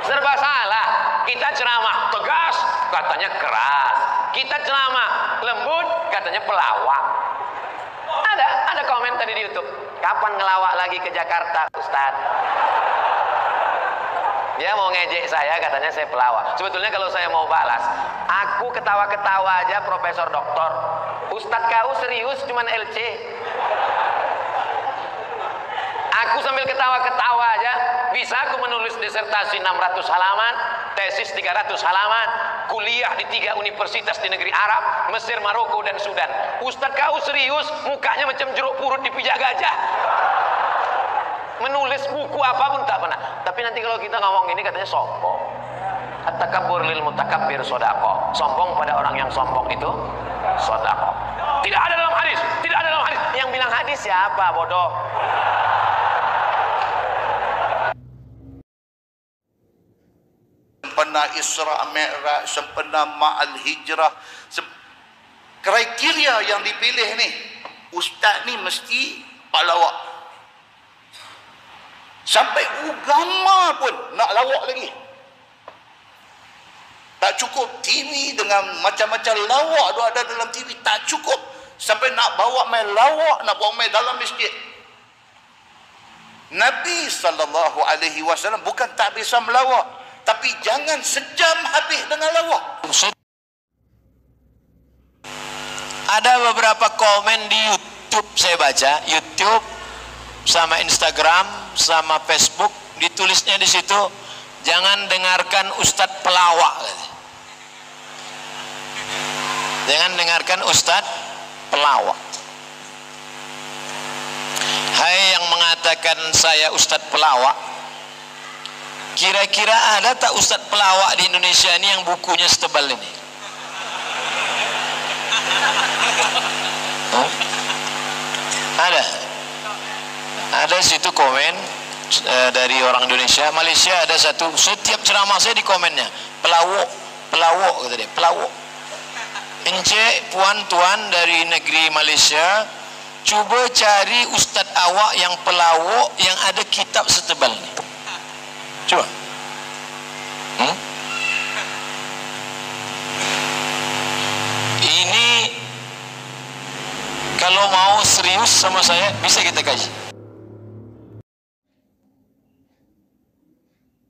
Serba salah. Kita ceramah tegas, katanya keras. Kita ceramah lembut, katanya pelawak. Ada komen tadi di YouTube. Kapan ngelawak lagi ke Jakarta, Ustaz? Dia mau ngejek saya, katanya saya pelawak. Sebetulnya kalau saya mau balas, aku ketawa-ketawa aja profesor doktor. Ustadz kau serius cuman LC. Aku sambil ketawa-ketawa aja bisa aku menulis disertasi 600 halaman, tesis 300 halaman, kuliah di 3 universitas di negeri Arab, Mesir, Maroko dan Sudan. Ustadz kau serius, mukanya macam jeruk purut dipijak gajah. Menulis buku apapun tak pernah. Tapi nanti kalau kita ngomong ini katanya sombong. At-takabbur lil mutakabbir sodako. Sombong pada orang yang sombong itu sodako. Tidak ada dalam hadis, tidak ada dalam hadis. Yang bilang hadis siapa, bodoh? Sempena Isra Mi'raj, sempena Ma'al Hijrah, kriteria yang dipilih nih, ustaz ni mesti palawak. Sampai agama pun nak lawak lagi. Tak cukup TV dengan macam-macam lawak tu ada dalam TV, tak cukup. Sampai nak bawa main lawak, nak bawa main dalam masjid. Nabi SAW bukan tak bisa melawak, tapi jangan sejam habis dengan lawak. Ada beberapa komen di YouTube saya baca, YouTube sama Instagram sama Facebook, ditulisnya di situ, jangan dengarkan Ustadz pelawak. Jangan dengarkan Ustadz pelawak. Hai yang mengatakan saya Ustadz pelawak, kira-kira ada tak Ustadz pelawak di Indonesia ini yang bukunya setebal ini? Ada situ komen dari orang Indonesia. Malaysia ada satu, setiap ceramah saya di komennya pelawak, pelawak kata dia, pelawak. Encik puan tuan dari negeri Malaysia, cuba cari ustadz awak yang pelawak yang ada kitab setebal ni. Cuba. Ini kalau mau serius sama saya bisa kita kaji.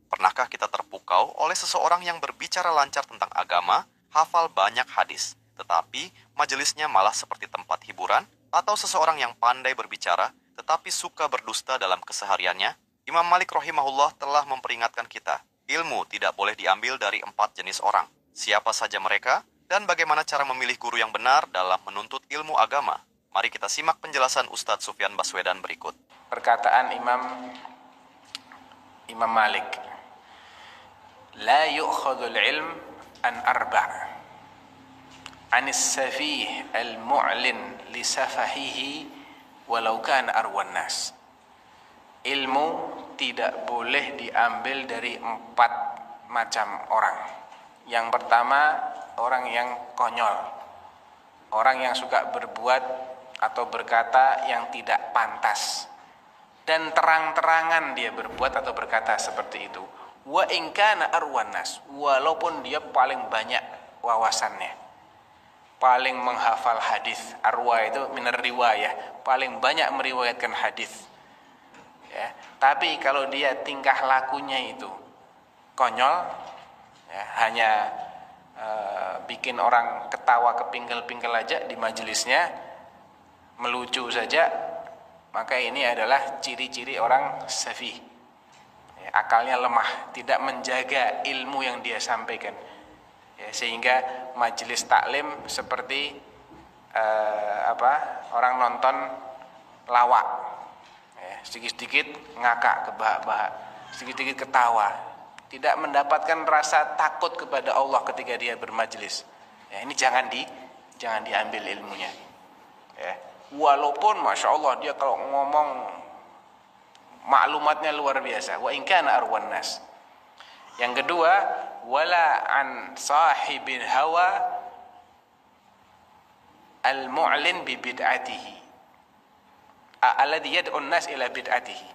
Pernahkah kita terpukau oleh seseorang yang berbicara lancar tentang agama, hafal banyak hadis, tetapi majelisnya malah seperti tempat hiburan? Atau seseorang yang pandai berbicara, tetapi suka berdusta dalam kesehariannya? Imam Malik rahimahullah telah memperingatkan kita, ilmu tidak boleh diambil dari 4 jenis orang. Siapa saja mereka, dan bagaimana cara memilih guru yang benar dalam menuntut ilmu agama? Mari kita simak penjelasan Ustadz Sufyan Baswedan berikut. Perkataan Imam Malik, la yu'khadul ilm an arba' anis safih al-mu'lin li safahihi walau kana arwan nas. Ilmu tidak boleh diambil dari 4 macam orang. Yang pertama, orang yang konyol, orang yang suka berbuat atau berkata yang tidak pantas, dan terang-terangan dia berbuat atau berkata seperti itu. Wa in kana arwan nas, walaupun dia paling banyak wawasannya, paling menghafal hadis. Arwa itu minar riwayah, paling banyak meriwayatkan hadis. Ya, tapi kalau dia tingkah lakunya itu konyol, ya, hanya bikin orang ketawa kepingkel-pingkel aja di majelisnya, melucu saja, maka ini adalah ciri-ciri orang safih. Akalnya lemah, tidak menjaga ilmu yang dia sampaikan, ya, sehingga majelis taklim seperti orang nonton lawak, ya, sedikit-sedikit ngakak kebahak-bahak, sedikit-sedikit ketawa, tidak mendapatkan rasa takut kepada Allah ketika dia bermajelis. Ya, ini jangan diambil ilmunya, ya. Walaupun masya Allah dia kalau ngomong maklumatnya luar biasa, wa in kana arwan nas. Yang kedua, wala an sahibil hawa al-mu'lin bi bid'atihi alladhi yad'u an-nas ila bid'atihi.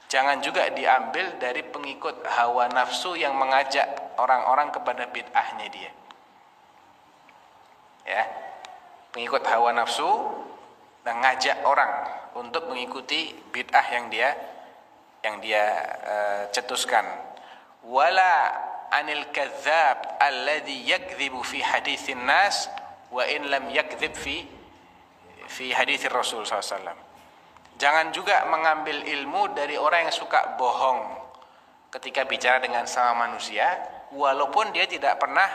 Jangan juga diambil dari pengikut hawa nafsu yang mengajak orang-orang kepada bid'ahnya dia. Ya, pengikut hawa nafsu dan ngajak orang untuk mengikuti bid'ah yang dia cetuskan. Wala anil kadzdzab alladhi yakdzibu fi haditsin nas wa in lam yakdzib fi haditsir Rasul sallallahu alaihi wasallam. Jangan juga mengambil ilmu dari orang yang suka bohong ketika bicara dengan sama manusia, walaupun dia tidak pernah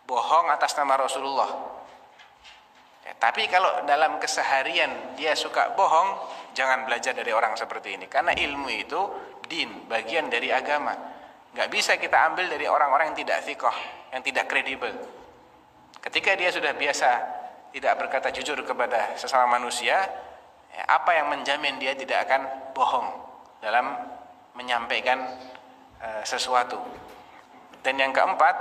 bohong atas nama Rasulullah. Ya, tapi kalau dalam keseharian dia suka bohong, jangan belajar dari orang seperti ini. Karena ilmu itu din, bagian dari agama. Nggak bisa kita ambil dari orang-orang yang tidak thiqah, yang tidak kredibel. Ketika dia sudah biasa tidak berkata jujur kepada sesama manusia, apa yang menjamin dia tidak akan bohong dalam menyampaikan sesuatu. Dan yang keempat,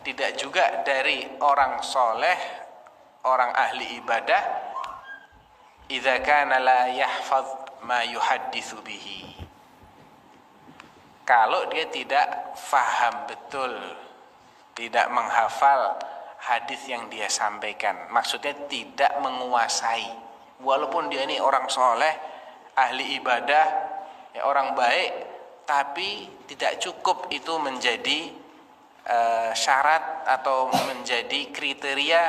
tidak juga dari orang soleh, orang ahli ibadah, idza kana la yahfaz ma yuhadditsu bihi. Kalau dia tidak faham betul, tidak menghafal hadis yang dia sampaikan, maksudnya tidak menguasai, walaupun dia ini orang soleh, ahli ibadah, ya, orang baik, tapi tidak cukup itu menjadi syarat atau menjadi kriteria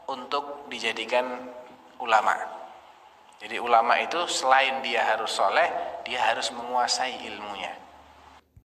untuk dijadikan ulama. Jadi ulama itu selain dia harus soleh, dia harus menguasai ilmunya.